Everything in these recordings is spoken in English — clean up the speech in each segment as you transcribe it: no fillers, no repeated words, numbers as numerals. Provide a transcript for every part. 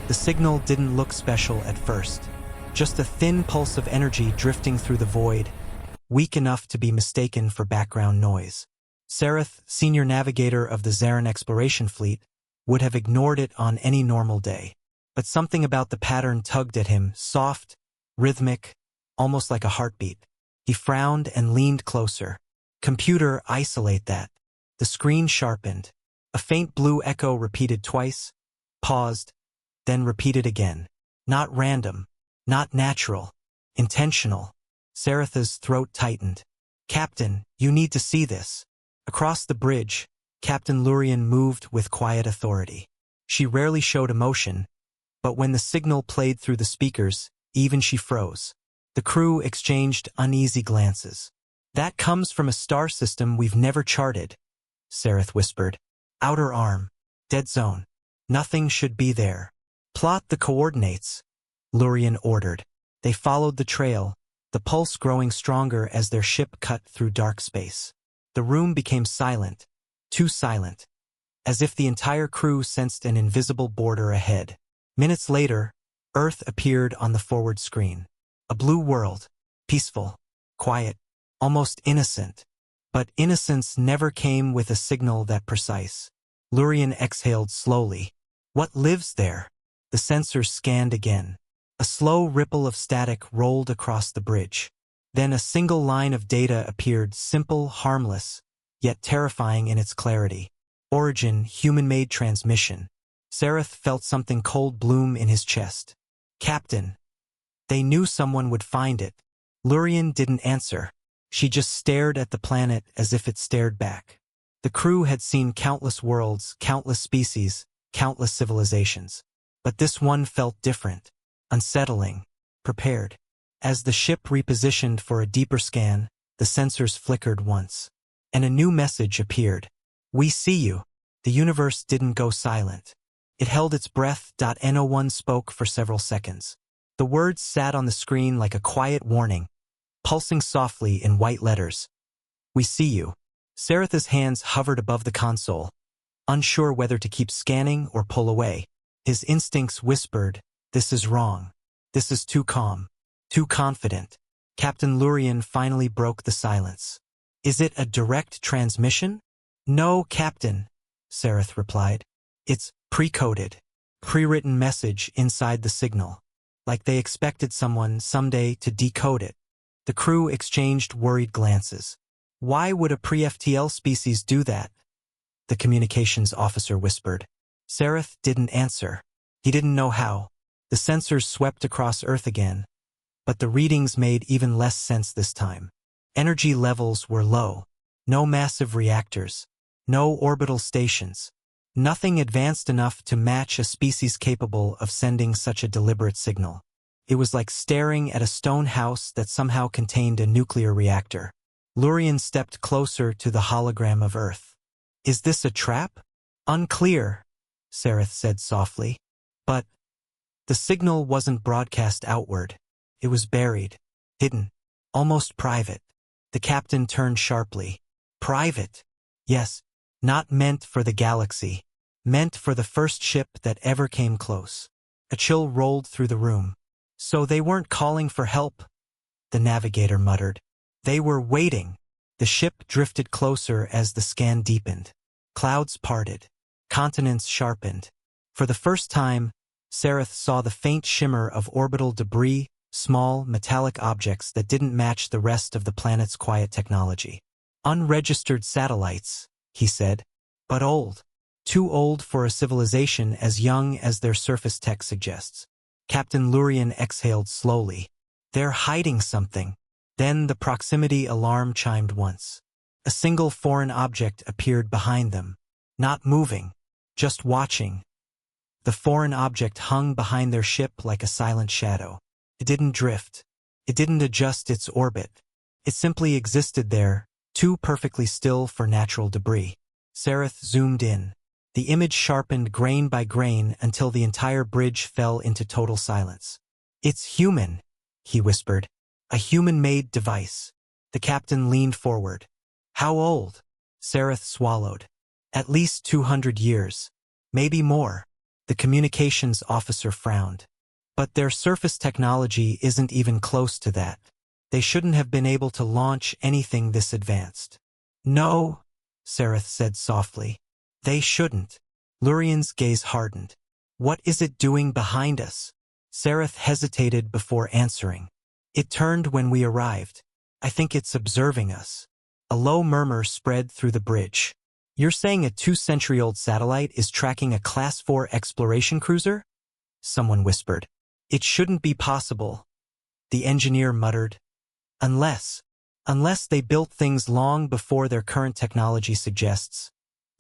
The signal didn't look special at first. Just a thin pulse of energy drifting through the void, weak enough to be mistaken for background noise. Sareth, senior navigator of the Zarin exploration fleet, would have ignored it on any normal day. But something about the pattern tugged at him, soft, rhythmic, almost like a heartbeat. He frowned and leaned closer. Computer, isolate that. The screen sharpened. A faint blue echo repeated twice, paused, then repeated again. Not random, not natural, intentional. Saretha's throat tightened. Captain, you need to see this. Across the bridge, Captain Lurian moved with quiet authority. She rarely showed emotion, but when the signal played through the speakers, even she froze. The crew exchanged uneasy glances. That comes from a star system we've never charted, Sareth whispered. Outer arm. Dead zone. Nothing should be there. Plot the coordinates, Lurian ordered. They followed the trail, the pulse growing stronger as their ship cut through dark space. The room became silent, too silent, as if the entire crew sensed an invisible border ahead. Minutes later, Earth appeared on the forward screen. A blue world, peaceful, quiet, almost innocent. But innocence never came with a signal that precise. Lurian exhaled slowly. What lives there? The sensors scanned again. A slow ripple of static rolled across the bridge. Then a single line of data appeared, simple, harmless, yet terrifying in its clarity. Origin, human-made transmission. Sareth felt something cold bloom in his chest. Captain. They knew someone would find it. Lurian didn't answer. She just stared at the planet as if it stared back. The crew had seen countless worlds, countless species, countless civilizations. But this one felt different, unsettling, prepared. As the ship repositioned for a deeper scan, the sensors flickered once. And a new message appeared. We see you. The universe didn't go silent. It held its breath. No1 spoke for several seconds. The words sat on the screen like a quiet warning, pulsing softly in white letters. We see you. Saretha's hands hovered above the console, unsure whether to keep scanning or pull away. His instincts whispered, this is wrong. This is too calm, too confident. Captain Lurian finally broke the silence. Is it a direct transmission? No, Captain, Sareth replied. It's pre-coded, pre-written message inside the signal, like they expected someone someday to decode it. The crew exchanged worried glances. Why would a pre-FTL species do that? The communications officer whispered. Sareth didn't answer. He didn't know how. The sensors swept across Earth again, but the readings made even less sense this time. Energy levels were low. No massive reactors. No orbital stations. Nothing advanced enough to match a species capable of sending such a deliberate signal. It was like staring at a stone house that somehow contained a nuclear reactor. Lurian stepped closer to the hologram of Earth. Is this a trap? Unclear, Sareth said softly. But the signal wasn't broadcast outward. It was buried, hidden, almost private. The captain turned sharply. Private? Yes, not meant for the galaxy. Meant for the first ship that ever came close. A chill rolled through the room. So they weren't calling for help, the navigator muttered. They were waiting. The ship drifted closer as the scan deepened. Clouds parted. Continents sharpened. For the first time, Sareth saw the faint shimmer of orbital debris, small, metallic objects that didn't match the rest of the planet's quiet technology. Unregistered satellites, he said, but old. Too old for a civilization as young as their surface tech suggests. Captain Lurian exhaled slowly. They're hiding something. Then the proximity alarm chimed once. A single foreign object appeared behind them. Not moving, just watching. The foreign object hung behind their ship like a silent shadow. It didn't drift. It didn't adjust its orbit. It simply existed there, too perfectly still for natural debris. Sareth zoomed in. The image sharpened grain by grain until the entire bridge fell into total silence. It's human, he whispered. A human-made device. The captain leaned forward. How old? Sareth swallowed. At least 200 years. Maybe more. The communications officer frowned. But their surface technology isn't even close to that. They shouldn't have been able to launch anything this advanced. No, Sareth said softly. They shouldn't. Lurian's gaze hardened. What is it doing behind us? Sareth hesitated before answering. It turned when we arrived. I think it's observing us. A low murmur spread through the bridge. You're saying a 2-century-old satellite is tracking a Class 4 exploration cruiser? Someone whispered. It shouldn't be possible. The engineer muttered. Unless they built things long before their current technology suggests.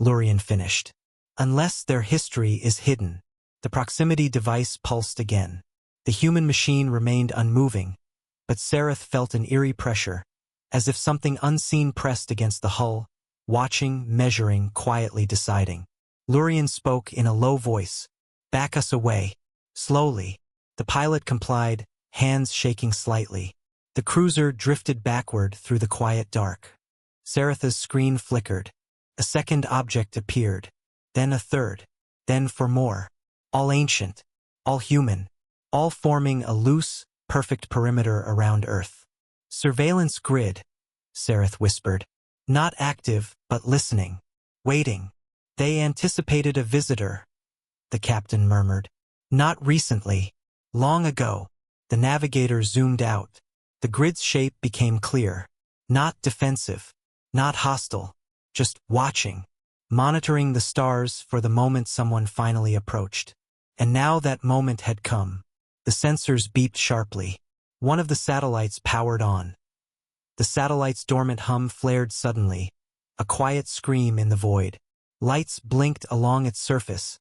Lurian finished. Unless their history is hidden. The proximity device pulsed again. The human machine remained unmoving, but Sareth felt an eerie pressure, as if something unseen pressed against the hull, watching, measuring, quietly deciding. Lurian spoke in a low voice. Back us away. Slowly. The pilot complied, hands shaking slightly. The cruiser drifted backward through the quiet dark. Sareth's screen flickered. A second object appeared. Then a third. Then 4 more. All ancient. All human. All forming a loose, perfect perimeter around Earth. Surveillance grid, Sareth whispered. Not active, but listening. Waiting. They anticipated a visitor, the captain murmured. Not recently. Long ago. The navigator zoomed out. The grid's shape became clear. Not defensive. Not hostile. Just watching. Monitoring the stars for the moment someone finally approached. And now that moment had come. The sensors beeped sharply. One of the satellites powered on. The satellite's dormant hum flared suddenly. A quiet scream in the void. Lights blinked along its surface,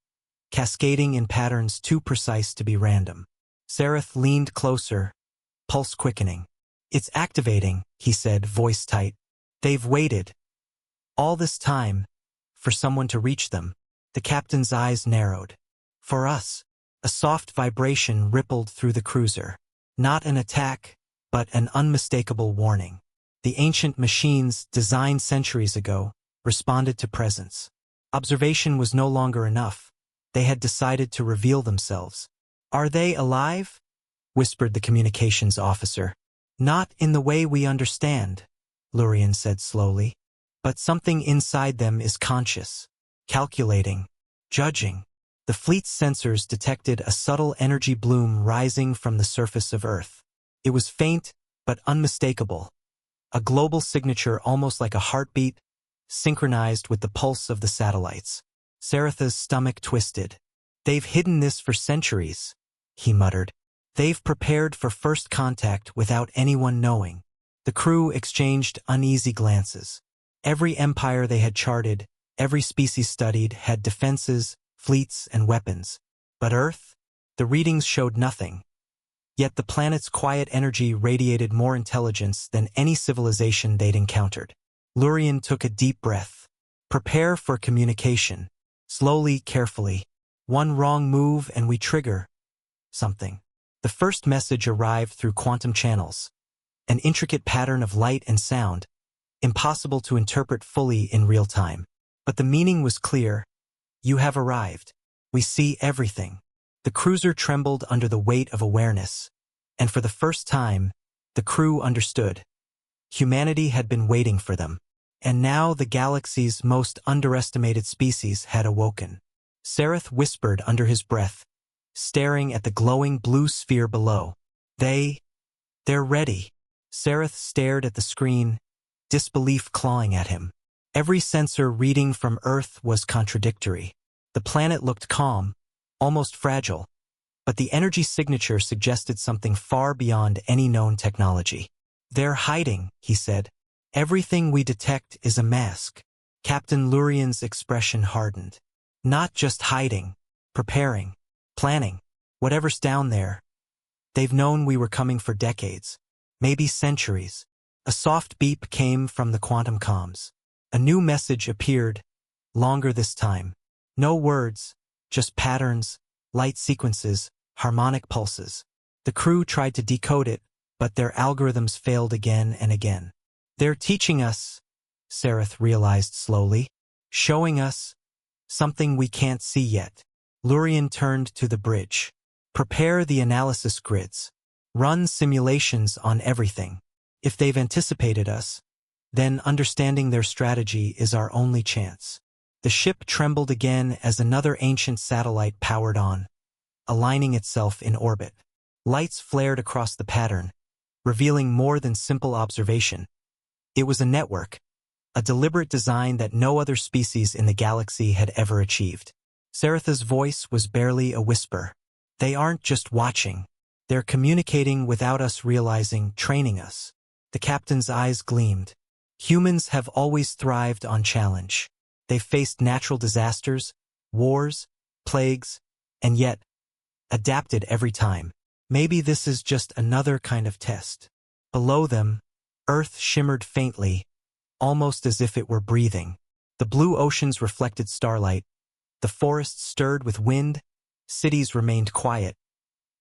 cascading in patterns too precise to be random. Sareth leaned closer, pulse quickening. It's activating, he said, voice tight. They've waited. All this time, for someone to reach them. The captain's eyes narrowed. For us. A soft vibration rippled through the cruiser. Not an attack, but an unmistakable warning. The ancient machines, designed centuries ago, responded to presence. Observation was no longer enough. They had decided to reveal themselves. Are they alive? Whispered the communications officer. Not in the way we understand, Lurian said slowly. But something inside them is conscious, calculating, judging. The fleet's sensors detected a subtle energy bloom rising from the surface of Earth. It was faint, but unmistakable. A global signature almost like a heartbeat, synchronized with the pulse of the satellites. Sareth's stomach twisted. They've hidden this for centuries, he muttered. They've prepared for first contact without anyone knowing. The crew exchanged uneasy glances. Every empire they had charted, every species studied, had defenses, fleets, and weapons. But Earth? The readings showed nothing. Yet the planet's quiet energy radiated more intelligence than any civilization they'd encountered. Lurian took a deep breath. Prepare for communication. Slowly, carefully. One wrong move and we trigger something. The first message arrived through quantum channels. An intricate pattern of light and sound, impossible to interpret fully in real time. But the meaning was clear. You have arrived. We see everything. The cruiser trembled under the weight of awareness. And for the first time, the crew understood. Humanity had been waiting for them. And now the galaxy's most underestimated species had awoken. Sareth whispered under his breath, staring at the glowing blue sphere below. They're ready. Sareth stared at the screen, disbelief clawing at him. Every sensor reading from Earth was contradictory. The planet looked calm, almost fragile, but the energy signature suggested something far beyond any known technology. They're hiding, he said. Everything we detect is a mask. Captain Lurian's expression hardened. Not just hiding, preparing, planning, whatever's down there. They've known we were coming for decades, maybe centuries. A soft beep came from the quantum comms. A new message appeared, longer this time. No words, just patterns, light sequences, harmonic pulses. The crew tried to decode it, but their algorithms failed again and again. They're teaching us, Sareth realized slowly, showing us something we can't see yet. Lurian turned to the bridge. Prepare the analysis grids. Run simulations on everything. If they've anticipated us, then understanding their strategy is our only chance. The ship trembled again as another ancient satellite powered on, aligning itself in orbit. Lights flared across the pattern, revealing more than simple observation. It was a network, a deliberate design that no other species in the galaxy had ever achieved. Saratha's voice was barely a whisper. They aren't just watching. They're communicating without us realizing, training us. The captain's eyes gleamed. Humans have always thrived on challenge. They've faced natural disasters, wars, plagues, and yet adapted every time. Maybe this is just another kind of test. Below them, Earth shimmered faintly, almost as if it were breathing. The blue oceans reflected starlight. The forests stirred with wind. Cities remained quiet.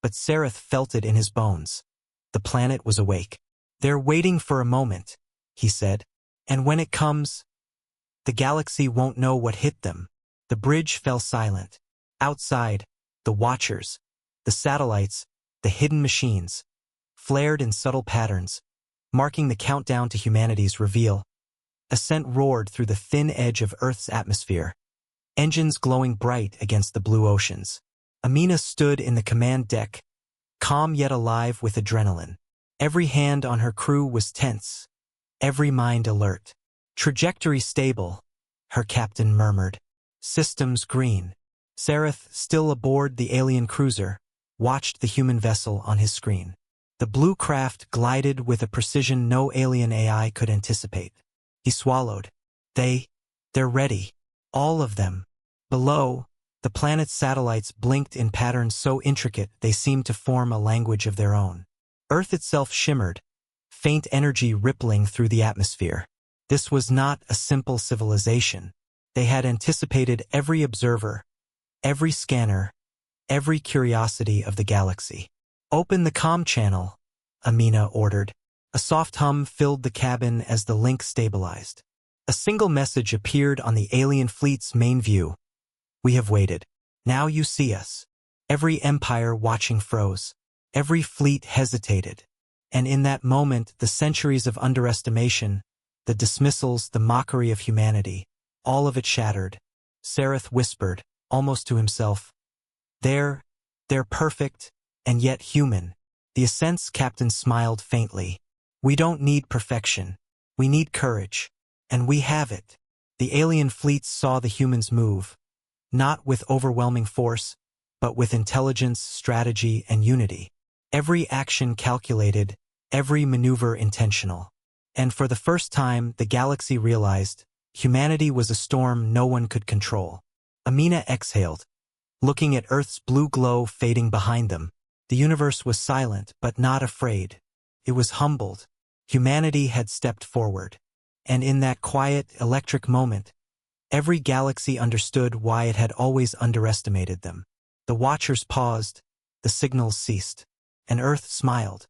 But Sarath felt it in his bones. The planet was awake. They're waiting for a moment, he said. And when it comes, the galaxy won't know what hit them. The bridge fell silent. Outside, the watchers, the satellites, the hidden machines, flared in subtle patterns, marking the countdown to humanity's reveal. Ascent roared through the thin edge of Earth's atmosphere, engines glowing bright against the blue oceans. Amina stood in the command deck, calm yet alive with adrenaline. Every hand on her crew was tense, every mind alert. Trajectory stable, her captain murmured. Systems green. Sarath, still aboard the alien cruiser, watched the human vessel on his screen. The blue craft glided with a precision no alien AI could anticipate. He swallowed. They're ready. All of them. Below, the planet's satellites blinked in patterns so intricate they seemed to form a language of their own. Earth itself shimmered, faint energy rippling through the atmosphere. This was not a simple civilization. They had anticipated every observer, every scanner, every curiosity of the galaxy. Open the comm channel, Amina ordered. A soft hum filled the cabin as the link stabilized. A single message appeared on the alien fleet's main view. We have waited. Now you see us. Every empire watching froze. Every fleet hesitated. And in that moment, the centuries of underestimation, the dismissals, the mockery of humanity, all of it shattered. Sarath whispered, almost to himself, They're perfect, and yet human. The Ascent's captain smiled faintly. We don't need perfection. We need courage. And we have it. The alien fleets saw the humans move, not with overwhelming force, but with intelligence, strategy, and unity. Every action calculated, every maneuver intentional. And for the first time, the galaxy realized humanity was a storm no one could control. Amina exhaled, looking at Earth's blue glow fading behind them. The universe was silent, but not afraid. It was humbled. Humanity had stepped forward. And in that quiet, electric moment, every galaxy understood why it had always underestimated them. The watchers paused, the signals ceased, and Earth smiled.